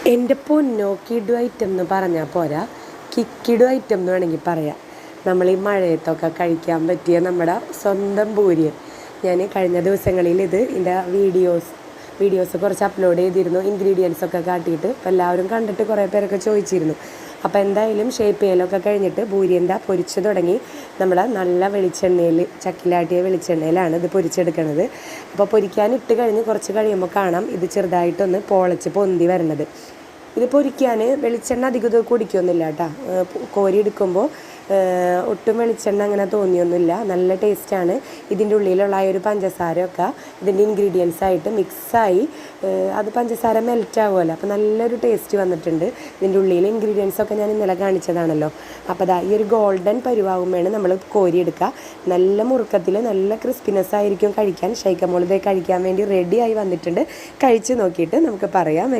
എൻ്റെ പൊന്നോ കിടു ഐറ്റം എന്ന് പറഞ്ഞാൽ പോരാ, കിക്കിടു ഐറ്റം എന്ന് വേണമെങ്കിൽ പറയാം. നമ്മൾ ഈ മഴയത്തൊക്കെ കഴിക്കാൻ പറ്റിയ നമ്മുടെ സ്വന്തം പൂരിയൻ. ഞാൻ കഴിഞ്ഞ ദിവസങ്ങളിൽ ഇതിൻ്റെ വീഡിയോസ് കുറച്ച് അപ്ലോഡ് ചെയ്തിരുന്നു, ഇൻഗ്രീഡിയൻസ് ഒക്കെ കാട്ടിയിട്ട്. അപ്പോൾ എല്ലാവരും കണ്ടിട്ട് കുറേ പേരൊക്കെ ചോദിച്ചിരുന്നു. അപ്പോൾ എന്തായാലും ഷേപ്പ് ചെയ്യലൊക്കെ കഴിഞ്ഞിട്ട് പൂരിയൻ്റെ പൊരിച്ച് തുടങ്ങി. നമ്മൾ നല്ല വെളിച്ചെണ്ണയിൽ, ചക്കിലാട്ടിയ വെളിച്ചെണ്ണയിലാണ് ഇത് പൊരിച്ചെടുക്കുന്നത്. അപ്പോൾ പൊരിക്കാൻ ഇട്ട് കഴിഞ്ഞ് കുറച്ച് കഴിയുമ്പോൾ കാണാം ഇത് ചെറുതായിട്ടൊന്ന് പൊന്തി വരണത്. ഇത് പൊരിക്കാൻ വെളിച്ചെണ്ണ അധികം കുടിക്കൊന്നുമില്ല കേട്ടോ. കോരി എടുക്കുമ്പോൾ ഒട്ടും വെളിച്ചെണ്ണ അങ്ങനെ തോന്നിയൊന്നുമില്ല. നല്ല ടേസ്റ്റാണ്. ഇതിൻ്റെ ഉള്ളിലുള്ള ആ ഒരു പഞ്ചസാരയൊക്കെ ഇതിൻ്റെ ഇൻഗ്രീഡിയൻസ് ആയിട്ട് മിക്സായി അത് പഞ്ചസാര മെൽറ്റാവുമല്ലോ. അപ്പോൾ നല്ലൊരു ടേസ്റ്റ് വന്നിട്ടുണ്ട്. ഇതിൻ്റെ ഉള്ളിൽ ഇൻഗ്രീഡിയൻസൊക്കെ ഞാൻ ഇന്നലെ കാണിച്ചതാണല്ലോ. അപ്പോൾ അതാ ഈ ഒരു ഗോൾഡൻ പരുവാകുമ്പോഴാണ് നമ്മൾ കോരിയെടുക്കുക. നല്ല മുറുക്കത്തിൽ നല്ല ക്രിസ്പിനെസ് ആയിരിക്കും കഴിക്കാൻ. ഷൈക്കമോൾ ഇതേ കഴിക്കാൻ വേണ്ടി റെഡിയായി വന്നിട്ടുണ്ട്. കഴിച്ച് നോക്കിയിട്ട് നമുക്ക് പറയാം.